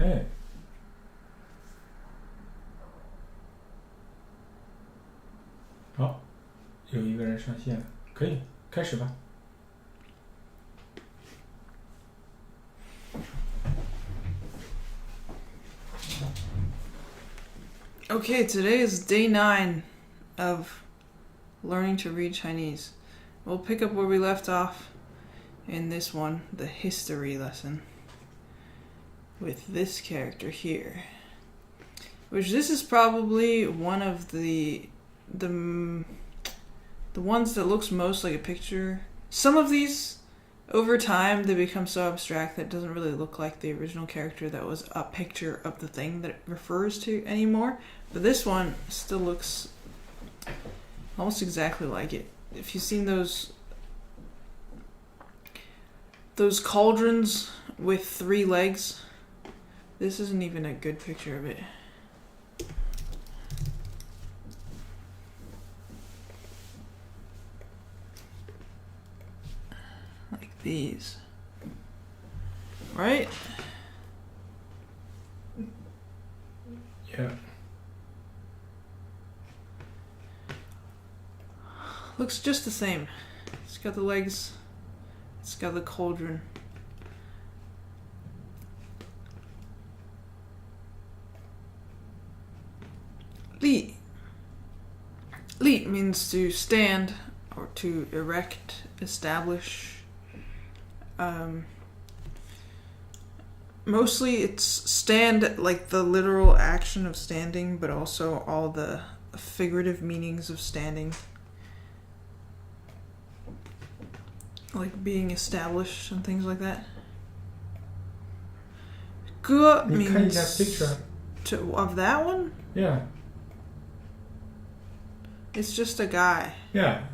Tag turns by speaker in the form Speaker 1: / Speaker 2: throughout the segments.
Speaker 1: 哎，好，有一个人上线了，可以开始吧。
Speaker 2: Okay, today is day 9 of learning to read Chinese. We'll pick up where we left off in this one, the history lesson, with this character here. Which this is probably one of the ones that looks most like a picture. Some of these, over time, they become so abstract that it doesn't really look like the original character that was a picture of the thing that it refers to anymore. But this one still looks almost exactly like it. If you've seen those cauldrons with 3 legs, this isn't even a good picture of it. Like these. Right?
Speaker 1: Yeah.
Speaker 2: Looks just the same. It's got the legs. It's got the cauldron. Li. Li means to stand or to erect, establish. Mostly it's stand, like the literal action of standing, but also all the figurative meanings of standing. Like being established and things like that. Ge means
Speaker 1: picture.
Speaker 2: Of that one?
Speaker 1: Yeah.
Speaker 2: It's just a guy.
Speaker 1: Yeah.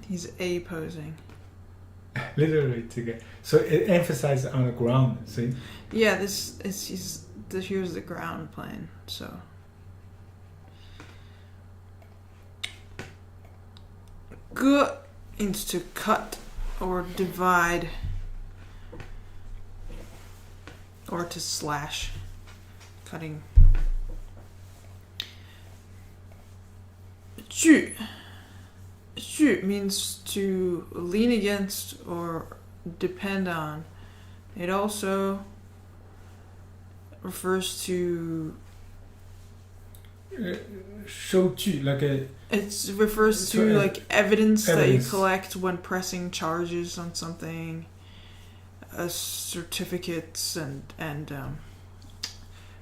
Speaker 2: He's A posing.
Speaker 1: Literally together. So it emphasizes on the ground, see?
Speaker 2: Yeah, here's the ground plane, so. Ge means to cut or divide or to slash. Cutting. Ju. Ju means to lean against or depend on. It also refers to
Speaker 1: 收据 like a.
Speaker 2: It refers to like evidence that you collect when pressing charges on something, certificates and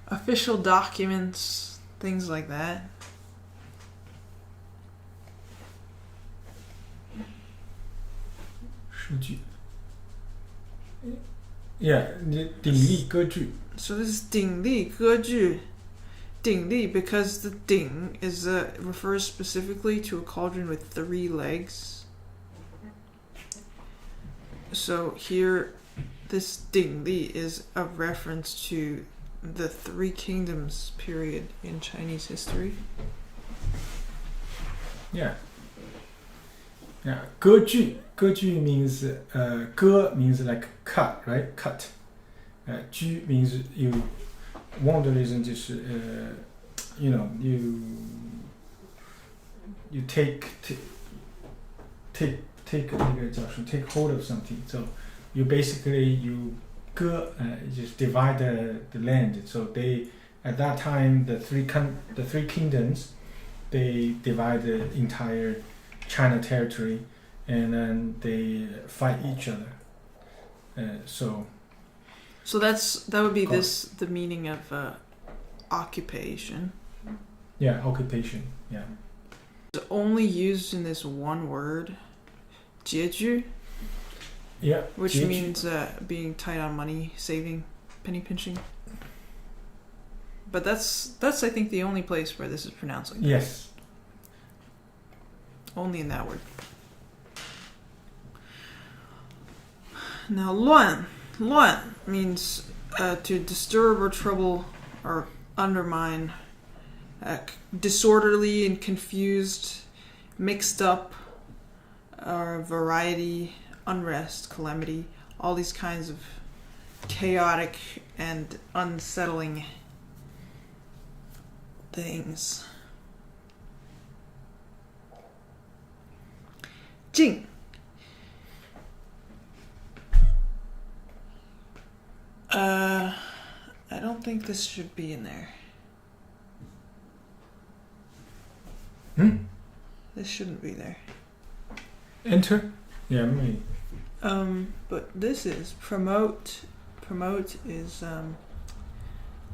Speaker 2: official documents, things like that.
Speaker 1: Yeah, 鼎立歌剧.
Speaker 2: So this is 鼎立歌剧. 鼎立 because the 鼎 is refers specifically to a cauldron with 3 legs. So here, this 鼎立 is a reference to the 3 kingdoms period in Chinese history.
Speaker 1: Yeah. Yeah, 歌剧 means 歌 means like cut, right? Cut. 剧 means you. One of the reasons is you know, you take hold of something. So you basically just divide the land. So they at that time the three kingdoms, they divide the entire China territory, and then they fight each other. So
Speaker 2: that would be the meaning of occupation.
Speaker 1: Yeah, occupation. Yeah.
Speaker 2: It's only used in this one word, 拮据.
Speaker 1: Yeah.
Speaker 2: Which means being tight on money, saving, penny pinching. But that's I think the only place where this is pronounced like that.
Speaker 1: Yes.
Speaker 2: Only in that word. Now, 乱 means to disturb or trouble or undermine, disorderly and confused, mixed up, or variety, unrest, calamity, all these kinds of chaotic and unsettling things. 静 I don't think this should be in there. This shouldn't be there.
Speaker 1: Enter? Yeah, maybe.
Speaker 2: But this is promote. Promote is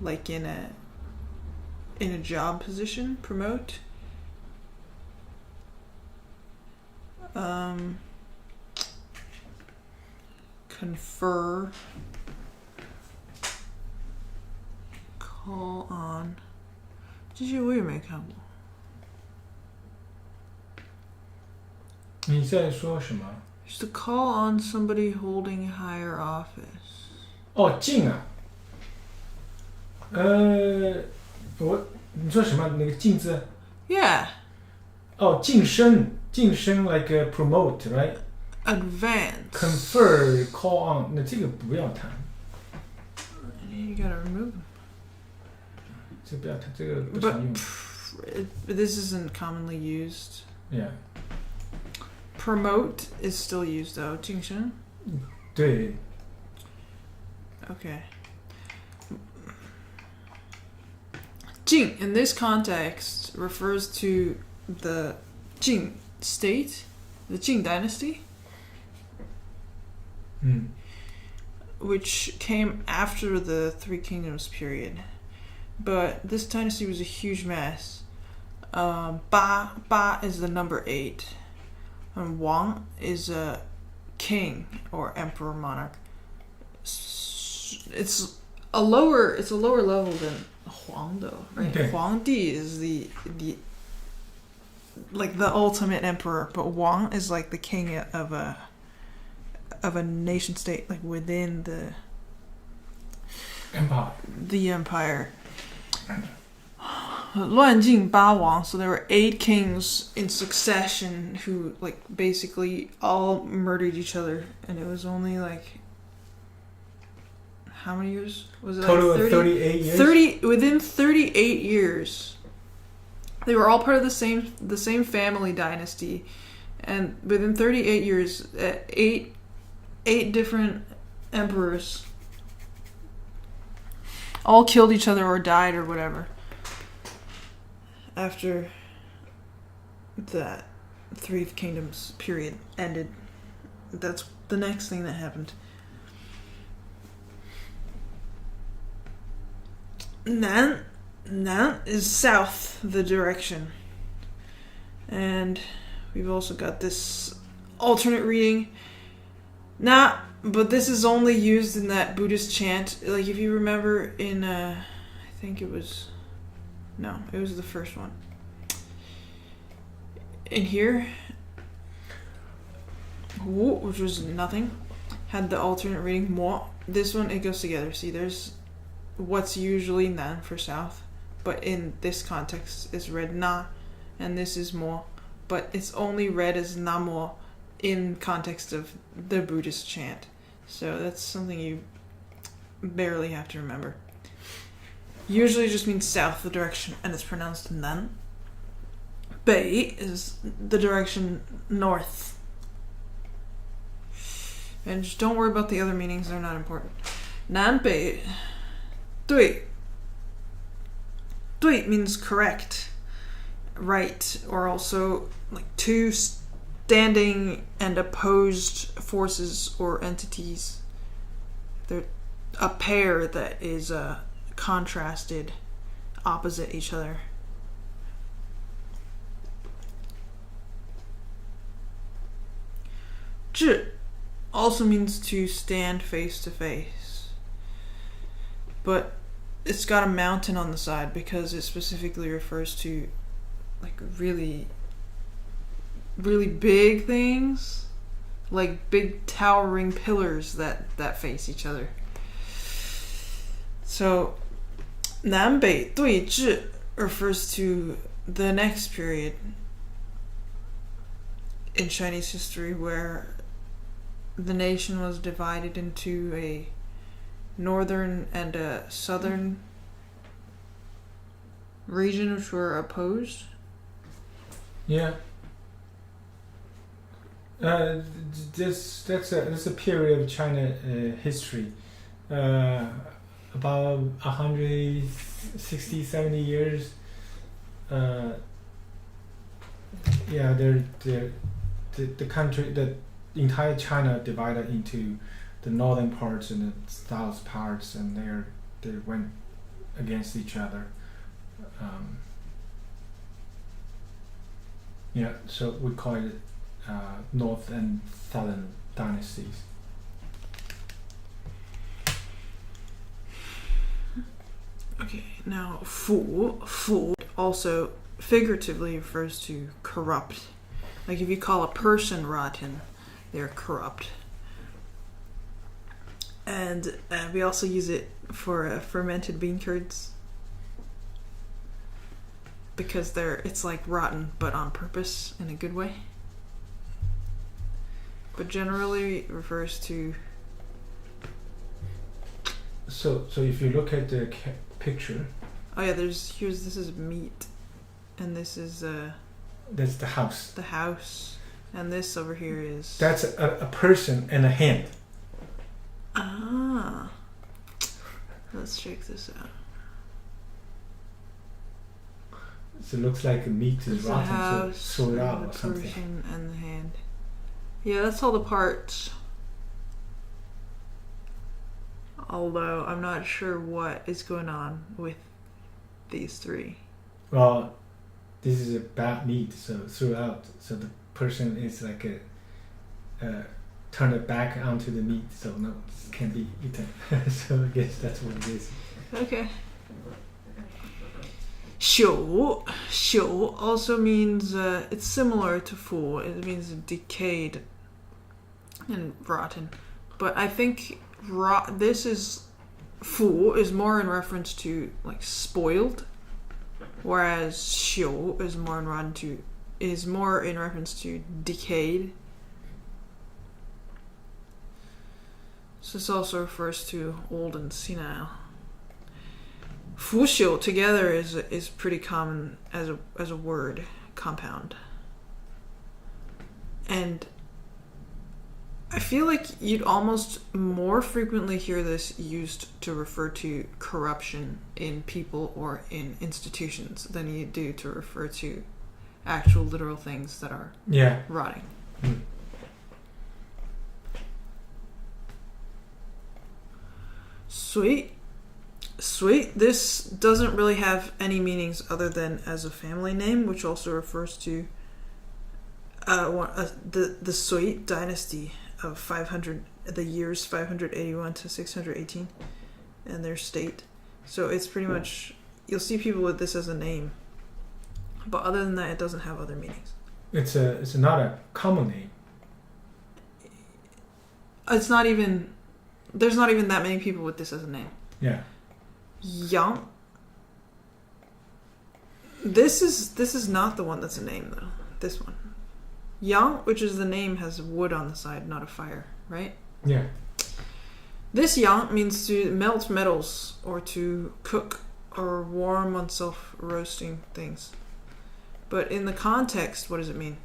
Speaker 2: like in a job position. Promote. Confer. Call on. 这些我也没看过。
Speaker 1: 你在说什么？
Speaker 2: Just to call on somebody holding higher office.
Speaker 1: 哦，敬啊。你说什么？那个敬字？
Speaker 2: Yeah.
Speaker 1: 哦，晋升 like promote, right?
Speaker 2: Advance.
Speaker 1: Confer, call on. 那这个不要谈。
Speaker 2: You gotta remove them.
Speaker 1: 这个不要谈，这个不常用。
Speaker 2: But this isn't commonly used.
Speaker 1: Yeah.
Speaker 2: Promote is still used though. 晋升?
Speaker 1: 对。
Speaker 2: Okay. 晋 in this context refers to the Jing state, the Jing dynasty, which came after the Three Kingdoms period. But this dynasty was a huge mess. Ba is the number 8. And Wang is a king or emperor monarch. It's a lower level than Huang though, right?
Speaker 1: Okay.
Speaker 2: Huangdi is the like the ultimate emperor, but Wang is like the king of a nation state, like within the empire. 乱晋八王, so there were 8 kings in succession who like basically all murdered each other, and it was only like how many years? Was it
Speaker 1: total
Speaker 2: like 30,
Speaker 1: of 38 years?
Speaker 2: 30 within 38 years. They were all part of the same family dynasty, and within 38 years, 8 different emperors all killed each other or died or whatever after that Three Kingdoms period ended. That's the next thing that happened. Nan is south, the direction. And we've also got this alternate reading. But this is only used in that Buddhist chant. Like if you remember in, I think it was the first one. In here, Wu, which was nothing, had the alternate reading Mo. This one, it goes together. See, there's what's usually Nan for south, but in this context is read Na, and this is Mo, but it's only read as Namo in context of the Buddhist chant. So that's something you barely have to remember. Usually it just means south, the direction, and it's pronounced Nan. Bei is the direction north. And just don't worry about the other meanings, they're not important. Nan Bei. Dui. Dui means correct, right, or also like two standing and opposed forces or entities. They're a pair that is contrasted, opposite each other. Zhi also means to stand face to face, but it's got a mountain on the side because it specifically refers to like really big things, like big towering pillars that face each other. So Nanbei Duizhi refers to the next period in Chinese history where the nation was divided into northern and a southern region which were opposed.
Speaker 1: Yeah. That's a period of China history. About 160, 70 years. Yeah, the country, the entire China divided into the northern parts and the south parts, and they went against each other. Yeah, so we call it North and Southern dynasties.
Speaker 2: Okay, now fu also figuratively refers to corrupt. Like if you call a person rotten, they're corrupt. And we also use it for fermented bean curds. Because it's like rotten, but on purpose in a good way. But generally it refers to.
Speaker 1: So if you look at the picture.
Speaker 2: Oh yeah, this is meat, and this is
Speaker 1: That's the house.
Speaker 2: The house, and this over here is.
Speaker 1: That's a person and a hand.
Speaker 2: Ah, let's check this out.
Speaker 1: So it looks like the meat is rotten,
Speaker 2: house,
Speaker 1: so throw it out or
Speaker 2: the
Speaker 1: something.
Speaker 2: person and the hand. Yeah, that's all the parts. Although I'm not sure what is going on with these three.
Speaker 1: Well, this is a bad meat, so throw out. So the person is like turn it back onto the meat, so no, it can't be eaten. So I guess that's what it is.
Speaker 2: Okay. 朽 also means it's similar to fu. It means decayed and rotten, but I think this is fu is more in reference to like spoiled, whereas 朽 is more in reference to decayed. So this also refers to old and senile. 腐朽 together is pretty common as a word compound, and I feel like you'd almost more frequently hear this used to refer to corruption in people or in institutions than you do to refer to actual literal things that are rotting. Sweet. This doesn't really have any meanings other than as a family name, which also refers to the Sui dynasty of 500, the years 581 to 618, and their state. So it's pretty much, you'll see people with this as a name, but other than that, it doesn't have other meanings.
Speaker 1: It's not a common name.
Speaker 2: There's not even that many people with this as a name.
Speaker 1: Yeah.
Speaker 2: Yang. This is not the one that's a name though. This one. Yang, which is the name, has wood on the side, not a fire, right?
Speaker 1: Yeah.
Speaker 2: This yang means to melt metals or to cook or warm oneself roasting things. But in the context, what does it mean?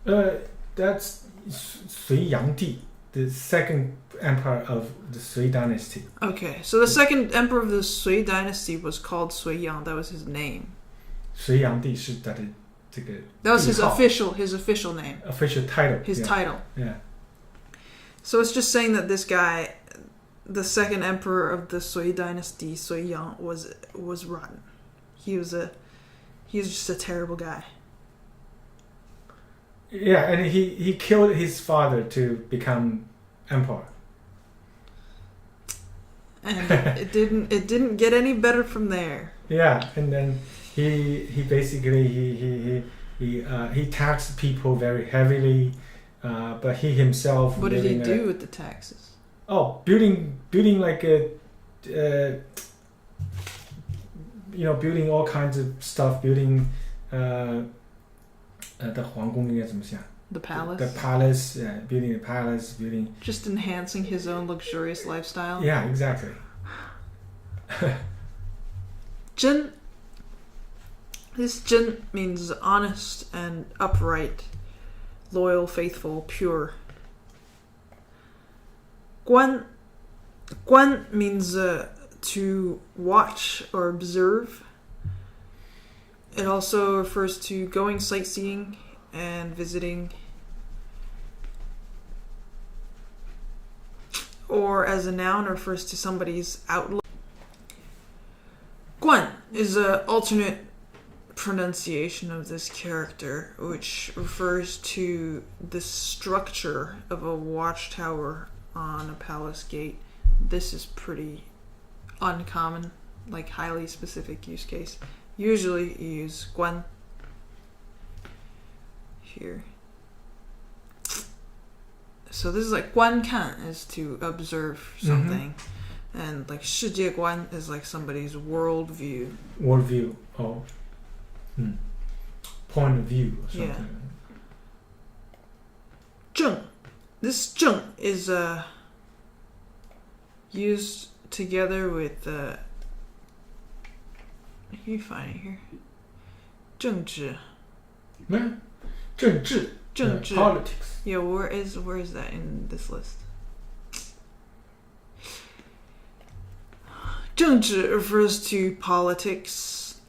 Speaker 1: That's Sui Yangdi, the second emperor of the Sui dynasty.
Speaker 2: Okay, so the second emperor of the Sui dynasty was called Sui Yang. That was his name.
Speaker 1: 隋炀帝是他的这个
Speaker 2: That was his
Speaker 1: 谥号
Speaker 2: official name.
Speaker 1: official title.
Speaker 2: His
Speaker 1: yeah.
Speaker 2: title.
Speaker 1: Yeah.
Speaker 2: So it's just saying that this guy, the second emperor of the Sui dynasty, Sui Yang, was rotten. He was just a terrible guy.
Speaker 1: Yeah, and he killed his father to become emperor.
Speaker 2: And it didn't get any better from there.
Speaker 1: Yeah, and then he basically he taxed people very heavily, but he himself.
Speaker 2: What did he do with the taxes?
Speaker 1: Oh, building like a, building all kinds of stuff. Building 的皇宫应该怎么讲
Speaker 2: The palace.
Speaker 1: The palace, building a palace, building.
Speaker 2: Just enhancing his own luxurious lifestyle.
Speaker 1: Yeah, exactly.
Speaker 2: 真. This 真 means honest and upright, loyal, faithful, pure. 观 means to watch or observe. It also refers to going sightseeing and visiting. Or as a noun, refers to somebody's outlook. 观 is an alternate pronunciation of this character, which refers to the structure of a watchtower on a palace gate. This is pretty uncommon, like highly specific use case. Usually you use 观 here. So this is like 观看 is to observe something. And like 世界观 is like somebody's worldview.
Speaker 1: Worldview, point of view or something.
Speaker 2: Yeah. 正. This 正 is used together with can you find it here? 政治.
Speaker 1: 政治.
Speaker 2: 政治.
Speaker 1: Politics.
Speaker 2: Yeah, where is that in this list? 政治 refers to politics,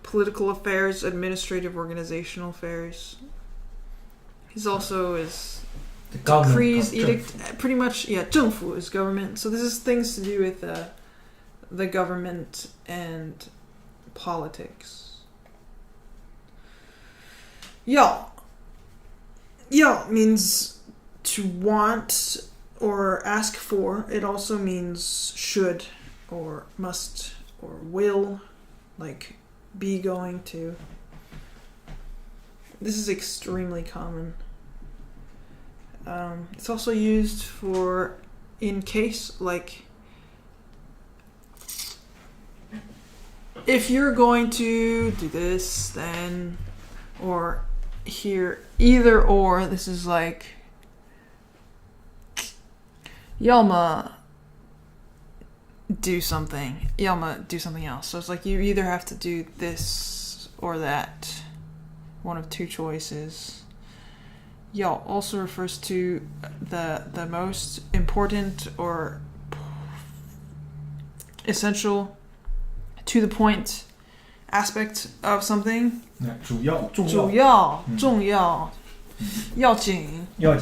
Speaker 2: political affairs, administrative, organizational affairs. He's also is
Speaker 1: The government.
Speaker 2: decrees, edict, pretty much, yeah, 政府 is government. So this is things to do with the government and politics. 要 means to want or ask for. It also means should or must or will, like be going to. This is extremely common. It's also used for in case, like if you're going to do this, then, or here, either or, this is like 要么 do something, 要么 do something else. So it's like you either have to do this or that. One of two choices. 要 also refers to the most important or essential, to the point aspect of something.
Speaker 1: 主要重
Speaker 2: 要要紧要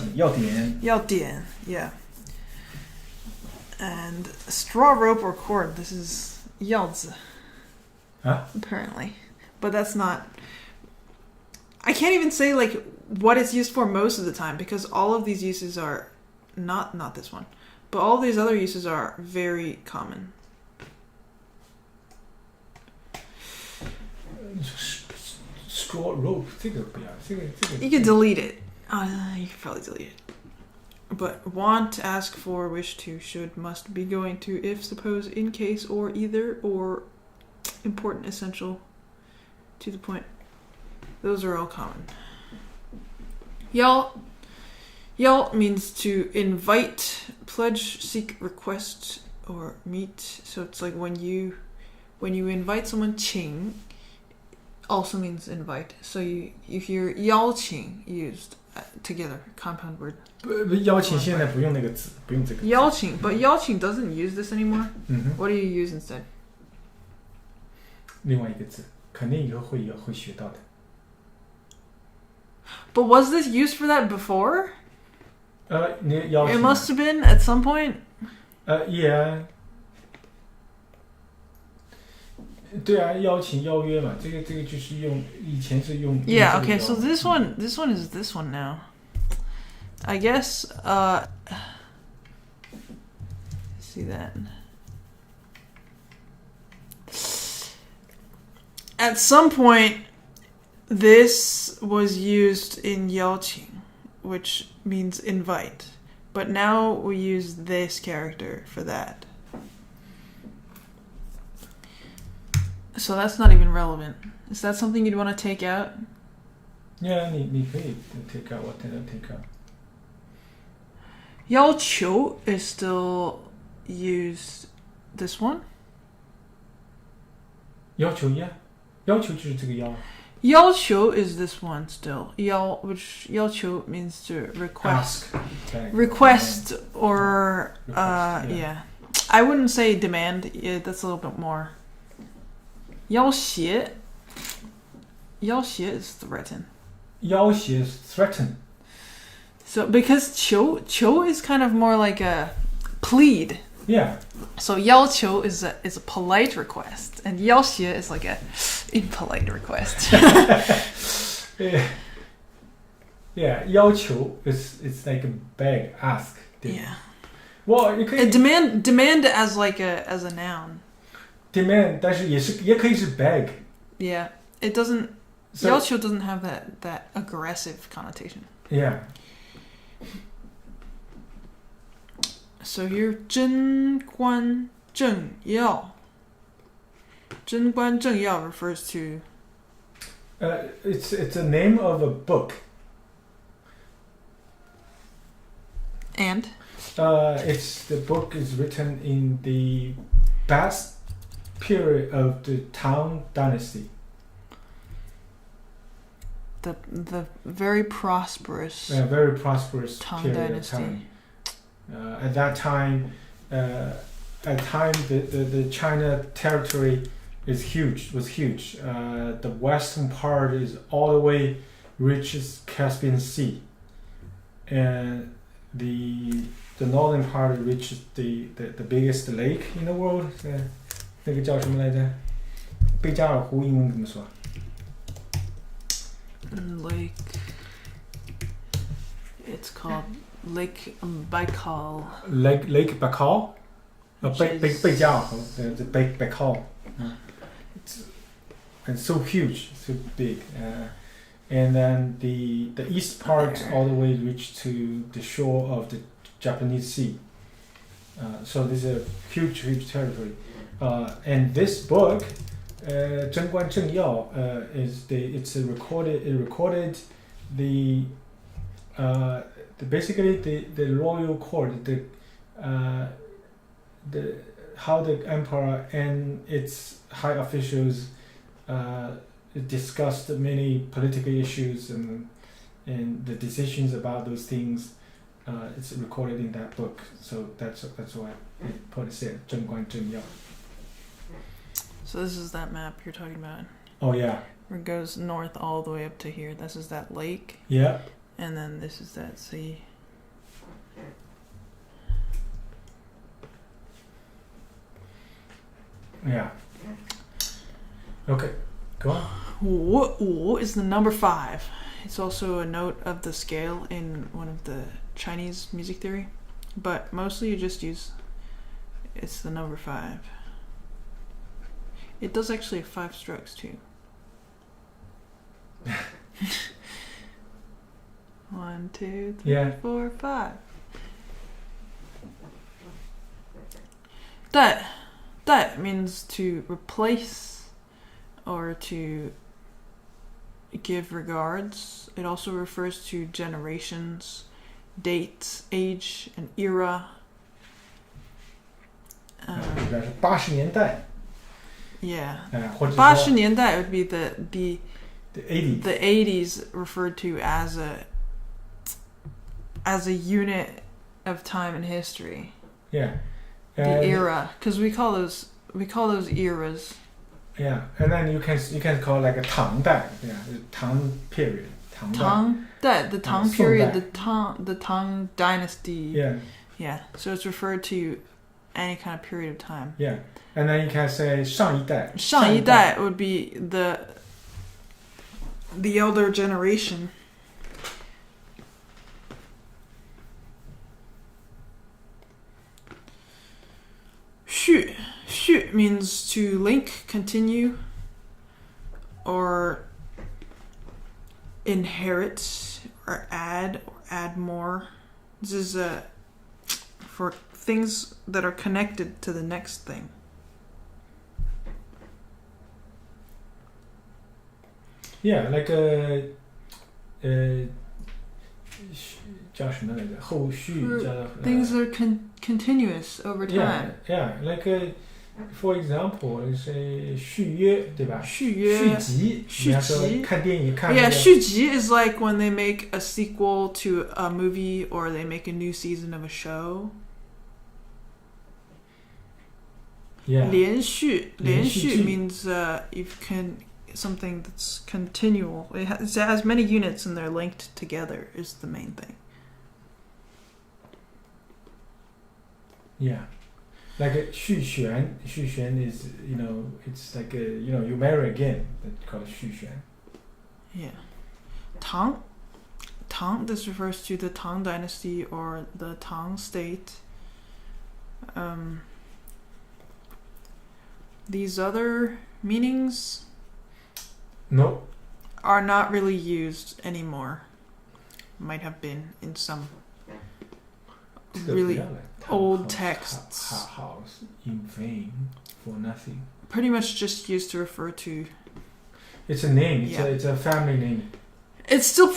Speaker 2: 点 yeah. And straw rope or cord, this is 腰子 apparently, but that's not. I can't even say like what it's used for most of the time, because all of these uses are not this one, but all of these other uses are very common.
Speaker 1: Straw rope, 这个不要，这个
Speaker 2: You can delete it. You can probably delete it. But want, ask for, wish to, should, must, be going to, if, suppose, in case, or either, or important, essential, to the point. Those are all common. 要 means to invite, pledge, seek, request, or meet. So it's like when you invite someone, 请 also means invite. So you hear 邀请 used together, compound word.
Speaker 1: 邀请现在不用那个字，不用这个字。
Speaker 2: 邀请, but 邀请 doesn't use this anymore. What do you use instead?
Speaker 1: 另外一个字，肯定以后会学到的。
Speaker 2: But was this used for that before?
Speaker 1: 你邀请。
Speaker 2: It must have been at some point.
Speaker 1: Yeah. 对啊，邀请邀约嘛，这个就是用以前是用。
Speaker 2: Yeah. Okay. So this one is this one now. I guess. See that. At some point, this was used in 邀请, which means invite. But now we use this character for that. So that's not even relevant. Is that something you'd want to take out?
Speaker 1: Yeah, 你可以 take out what take out.
Speaker 2: 要求 is still used. This one.
Speaker 1: 要求 yeah. 要求就是这个要。
Speaker 2: 要求 is this one still. which 要求 means to request.
Speaker 1: Ask. Okay.
Speaker 2: Request or
Speaker 1: Request,
Speaker 2: yeah. I wouldn't say demand. Yeah, that's a little bit more. 要挟 is threaten.
Speaker 1: 要挟 is threaten.
Speaker 2: So because 求 is kind of more like a plead.
Speaker 1: Yeah.
Speaker 2: So 要求 is a polite request, and 要挟 is like a impolite request.
Speaker 1: Yeah, 要求 it's like a beg, ask.
Speaker 2: Yeah.
Speaker 1: Well, you can
Speaker 2: demand as like as a noun.
Speaker 1: Demand, 但是也可以是 beg.
Speaker 2: Yeah, it doesn't.
Speaker 1: So,
Speaker 2: 要求 doesn't have that aggressive connotation.
Speaker 1: Yeah.
Speaker 2: So here, 贞观政要. 贞观政要 refers to.
Speaker 1: It's a name of a book.
Speaker 2: And.
Speaker 1: The book is written in the past period of the Tang Dynasty.
Speaker 2: The very prosperous.
Speaker 1: Very prosperous
Speaker 2: Tang
Speaker 1: period
Speaker 2: Dynasty.
Speaker 1: of time. At that time, the China territory was huge. The western part is all the way reaches Caspian Sea, and the northern part reaches the biggest lake in the world. 那个叫什么来着？贝加尔湖英文怎么说？
Speaker 2: Lake. It's called Lake Baikal.
Speaker 1: Lake Baikal. 贝加尔湖 the Baikal. It's so huge, so big. And then the east part all the way reached to the shore of the Japanese Sea. So this is a huge territory. And this book, 贞观政要, it recorded the basically the royal court, how the emperor and its high officials discussed many political issues and the decisions about those things. It's recorded in that book, so that's why it put it there, 贞观政要.
Speaker 2: So this is that map you're talking about.
Speaker 1: Oh yeah.
Speaker 2: Where it goes north all the way up to here. This is that lake.
Speaker 1: Yeah.
Speaker 2: And then this is that sea.
Speaker 1: Yeah. Okay, go on.
Speaker 2: 五 is the number 5. It's also a note of the scale in one of the Chinese music theory, but mostly you just use it's the number 5. It does actually have 5 strokes too. 1, 2, 3,
Speaker 1: Yeah.
Speaker 2: 4, 5. 代 means to replace or to give regards. It also refers to generations, dates, age, and era.
Speaker 1: 80年代.
Speaker 2: Yeah.
Speaker 1: 或者说
Speaker 2: 80年代 would be the
Speaker 1: 80s.
Speaker 2: the 80s referred to as a unit of time in history.
Speaker 1: Yeah.
Speaker 2: The era, because we call those eras.
Speaker 1: Yeah, and then you can call like a Tang Dai, yeah, the Tang period.
Speaker 2: Tang period, the Tang dynasty.
Speaker 1: Yeah.
Speaker 2: Yeah, so it's referred to any kind of period of time.
Speaker 1: Yeah, and then you can say 上一代.
Speaker 2: 上一代 would be the elder generation. Xu means to link, continue, or inherit, or add more. This is for things that are connected to the next thing.
Speaker 1: Yeah, like 叫什么来着？后续叫
Speaker 2: Things are continuous over time.
Speaker 1: Yeah, like for example, say 续约，对吧？
Speaker 2: 续
Speaker 1: 集，
Speaker 2: 续集。
Speaker 1: 人家说看电影看。
Speaker 2: Yeah, 续集 is like when they make a sequel to a movie or they make a new season of a show.
Speaker 1: Yeah.
Speaker 2: 连续 means something that's continual. It has many units and they're linked together is the main thing.
Speaker 1: Yeah. Like 续弦 is, it's like you marry again. That's called 续弦.
Speaker 2: Yeah. Tang, this refers to the Tang dynasty or the Tang state. These other meanings are not really used anymore. Might have been in some really old texts.
Speaker 1: House in vain for nothing.
Speaker 2: Pretty much just used to refer to.
Speaker 1: It's a name. It's a family name.
Speaker 2: It's still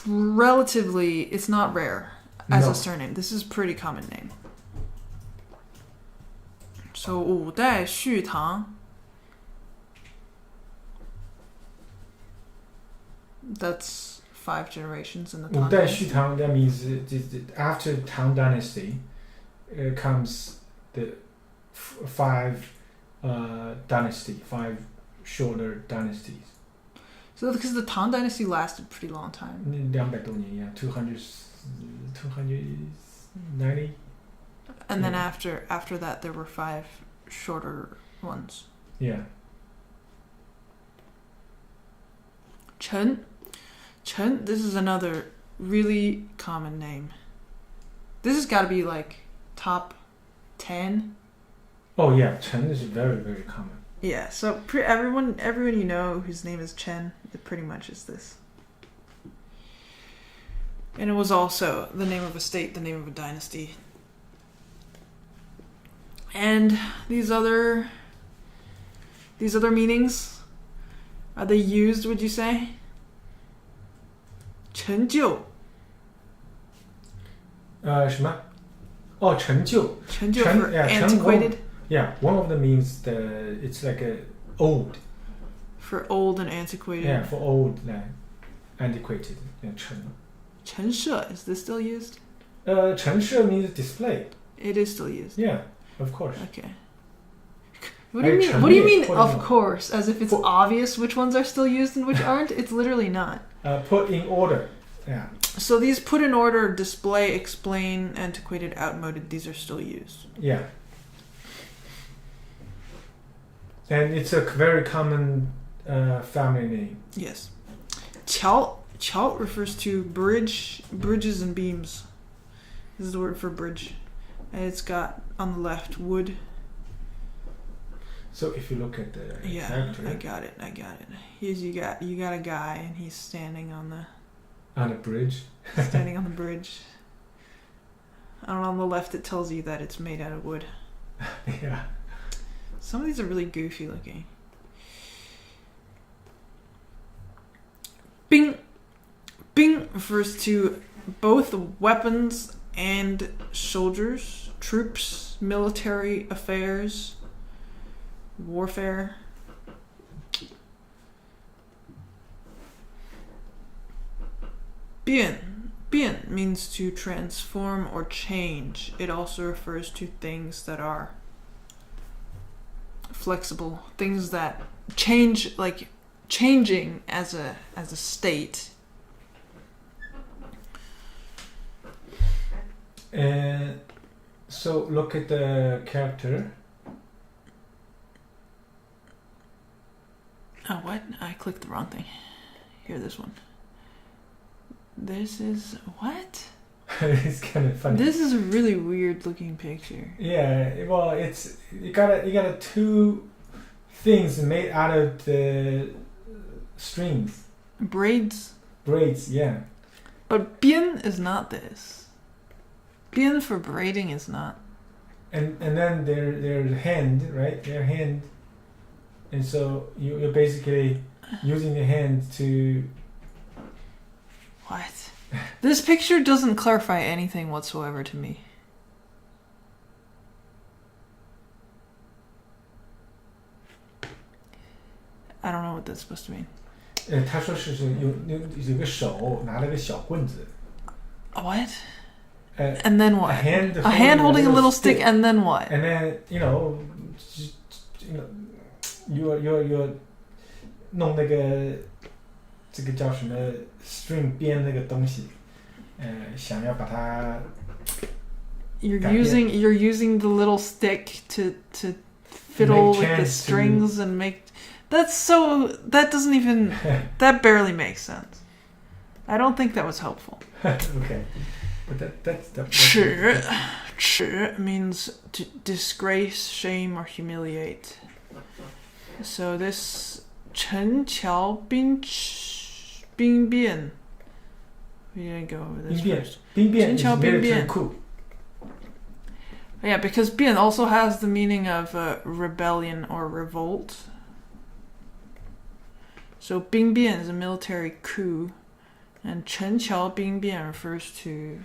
Speaker 2: relatively. It's not rare as a surname. This is a pretty common name. So 五代续唐. That's 5 generations in the Tang.
Speaker 1: 五代续唐 that means after Tang dynasty comes the 5 shorter dynasties.
Speaker 2: So because the Tang dynasty lasted a pretty long time.
Speaker 1: 200多年, yeah, 290.
Speaker 2: And then after that there were 5 shorter ones.
Speaker 1: Yeah.
Speaker 2: Chen, this is another really common name. This has got to be like top 10.
Speaker 1: Oh yeah, Chen is very, very common.
Speaker 2: Yeah, so everyone you know whose name is Chen, it pretty much is this. And it was also the name of a state, the name of a dynasty. And these other meanings, are they used, would you say? 陈旧.
Speaker 1: 什么？哦，陈旧。
Speaker 2: 陈旧 for antiquated.
Speaker 1: Yeah, one of them means it's like old.
Speaker 2: For old and antiquated.
Speaker 1: Yeah, for old, antiquated. Yeah, 陈.
Speaker 2: 陈设, is this still used?
Speaker 1: 陈设 means display.
Speaker 2: It is still used.
Speaker 1: Yeah, of course.
Speaker 2: Okay. What do you mean? What do you mean? Of course, as if it's obvious which ones are still used and which aren't. It's literally not.
Speaker 1: Put in order. Yeah.
Speaker 2: So these put in order, display, explain, antiquated, outmoded. These are still used.
Speaker 1: Yeah. And it's a very common family name.
Speaker 2: Yes. 桥 refers to bridges and beams. This is the word for bridge. And it's got on the left wood.
Speaker 1: So if you look at the character,
Speaker 2: I got it. Here's you got a guy and he's standing on a
Speaker 1: bridge.
Speaker 2: Standing on the bridge. And on the left it tells you that it's made out of wood.
Speaker 1: Yeah.
Speaker 2: Some of these are really goofy looking. Bing refers to both weapons and soldiers, troops, military affairs, warfare. Bian means to transform or change. It also refers to things that are flexible, things that change, like changing as a state.
Speaker 1: So look at the character.
Speaker 2: Oh, what? I clicked the wrong thing. Here, this one. This is what?
Speaker 1: It's kind of funny.
Speaker 2: This is a really weird looking picture.
Speaker 1: Yeah, well, it's you got 2 things made out of the strings.
Speaker 2: Braids,
Speaker 1: yeah.
Speaker 2: but bian is not this. Bian for braiding is not.
Speaker 1: And then their hand, right? Their hand, and so you're basically using the hand to
Speaker 2: What? This picture doesn't clarify anything whatsoever to me. I don't know what that's supposed to mean.
Speaker 1: 他说是有个手拿了个小棍子。
Speaker 2: What? And then what?
Speaker 1: A
Speaker 2: hand holding a little stick, and then what?
Speaker 1: And then you're 弄那个这个叫什么 string 编那个东西，想要把它。
Speaker 2: You're using the little stick to fiddle with the strings and make. That doesn't even that barely makes sense. I don't think that was helpful.
Speaker 1: Okay, but that's
Speaker 2: 耻 means to disgrace, shame, or humiliate. So this 陈桥兵变. We didn't go over this first.
Speaker 1: 兵变 is military coup.
Speaker 2: Yeah, because 变 also has the meaning of rebellion or revolt. So 兵变 is a military coup, and 陈桥兵变refers to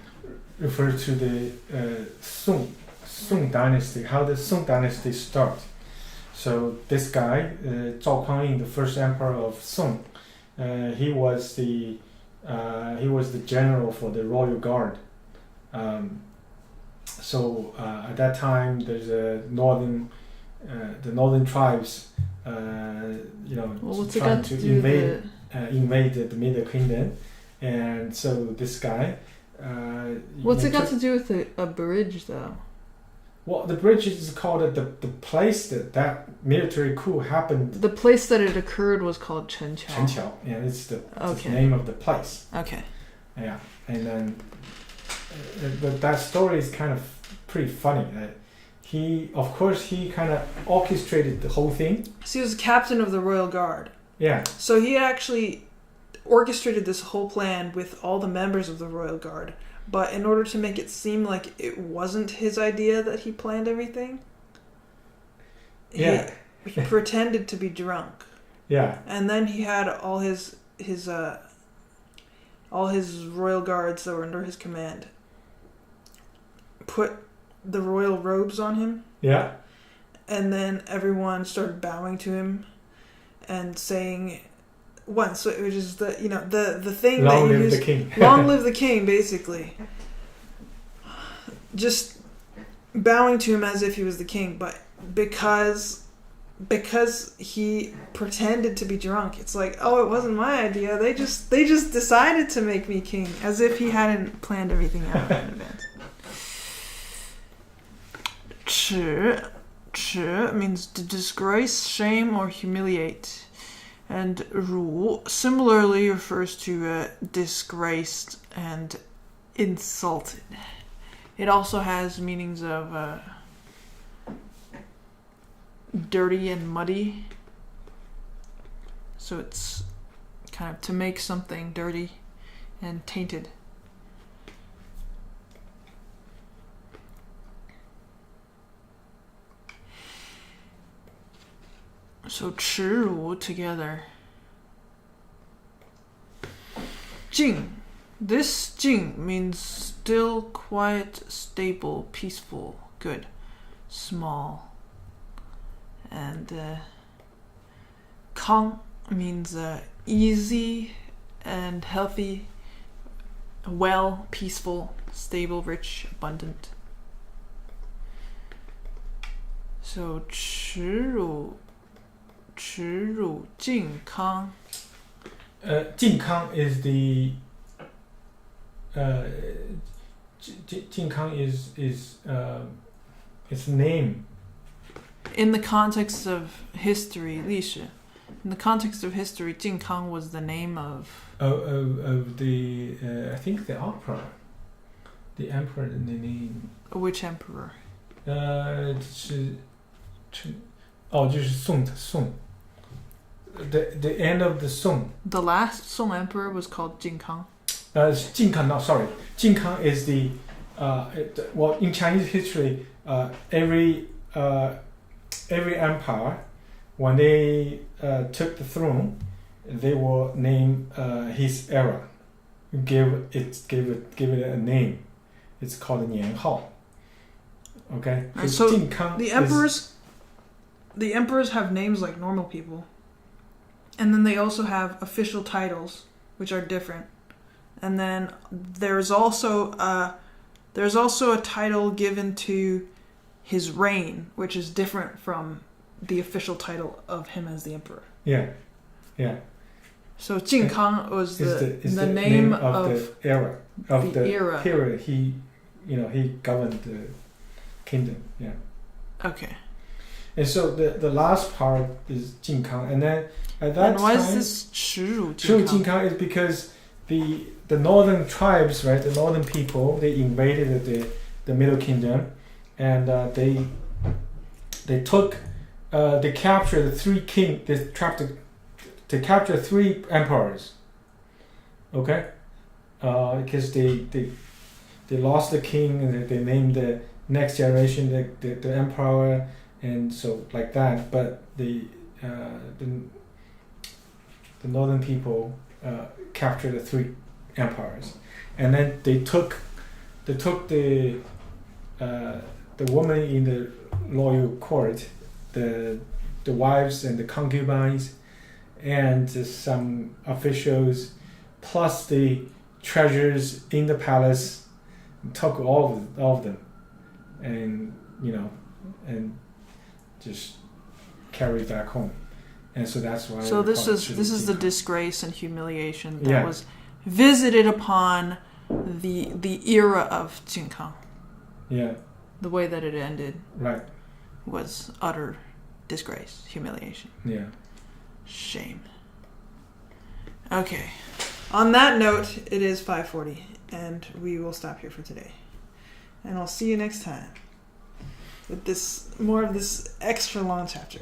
Speaker 1: the Song dynasty, how the Song dynasty started. So this guy, Zhao Kuang-yin, the first emperor of Song, he was the general for the royal guard. So at that time, there's the northern tribes, trying to invade the Middle Kingdom, and so this guy.
Speaker 2: What's it got to do with a bridge, though?
Speaker 1: Well, the bridge is called the place that military coup happened.
Speaker 2: The place that it occurred was called Chenqiao.
Speaker 1: Chenqiao, yeah, it's the name of the place.
Speaker 2: Okay.
Speaker 1: Yeah, and then that story is kind of pretty funny. He kind of orchestrated the whole thing.
Speaker 2: So he was captain of the royal guard.
Speaker 1: Yeah.
Speaker 2: So he actually orchestrated this whole plan with all the members of the royal guard. But in order to make it seem like it wasn't his idea that he planned everything, he pretended to be drunk.
Speaker 1: Yeah.
Speaker 2: And then he had all his royal guards that were under his command put the royal robes on him.
Speaker 1: Yeah.
Speaker 2: And then everyone started bowing to him and saying once, so it was just the thing
Speaker 1: long
Speaker 2: that you
Speaker 1: live
Speaker 2: use,
Speaker 1: the king.
Speaker 2: Long live the king, basically. Just bowing to him as if he was the king, but because he pretended to be drunk, it's like, oh, it wasn't my idea. They just decided to make me king, as if he hadn't planned everything out in advance. 耻 means to disgrace, shame, or humiliate. And 辱 similarly refers to disgraced and insulted. It also has meanings of dirty and muddy. So it's kind of to make something dirty and tainted. So 耻辱 together. 静. This 静 means still, quiet, stable, peaceful, good, small. And 康 means easy and healthy, well, peaceful, stable, rich, abundant. So 耻辱靖康.
Speaker 1: 靖康 is the靖康is its name.
Speaker 2: In the context of history, 历史. In the context of history, 靖康 was the name of
Speaker 1: the I think the emperor. The emperor, the name.
Speaker 2: Which emperor?
Speaker 1: 就是宋. The end of the Song.
Speaker 2: The last Song emperor was called Jin Kang.
Speaker 1: Jin Kang, no, sorry. Jin Kang is the in Chinese history, every empire, when they took the throne, they will name his era. give it a name. It's called 年号. Okay.
Speaker 2: And so
Speaker 1: 靖康
Speaker 2: the emperors have names like normal people, and then they also have official titles which are different. And then there's also a title given to his reign, which is different from the official title of him as the emperor.
Speaker 1: Yeah.
Speaker 2: So 靖康 was
Speaker 1: is
Speaker 2: the name of
Speaker 1: the era of the
Speaker 2: era.
Speaker 1: period he governed the kingdom. Yeah.
Speaker 2: Okay.
Speaker 1: And so the last part is 靖康, and then at that
Speaker 2: and why
Speaker 1: time,
Speaker 2: is this 耻辱
Speaker 1: 耻辱
Speaker 2: 靖
Speaker 1: 靖康 is because the northern tribes, right, the northern people, they invaded the Middle Kingdom, and they captured they captured 3 emperors. Okay, because they lost the king, and they named the next generation the emperor, and so like that. But the northern people captured the 3 emperors, and then they took the woman in the royal court, the wives and the concubines, and some officials, plus the treasures in the palace, took all of them, and just carried back home. And so that's why.
Speaker 2: So this is the disgrace and humiliation that was visited upon the era of 靖康.
Speaker 1: Yeah.
Speaker 2: The way that it ended.
Speaker 1: Right.
Speaker 2: Was utter disgrace, humiliation.
Speaker 1: Yeah.
Speaker 2: Shame. Okay. On that note, it is 5:40, and we will stop here for today. And I'll see you next time with more of this extra long chapter.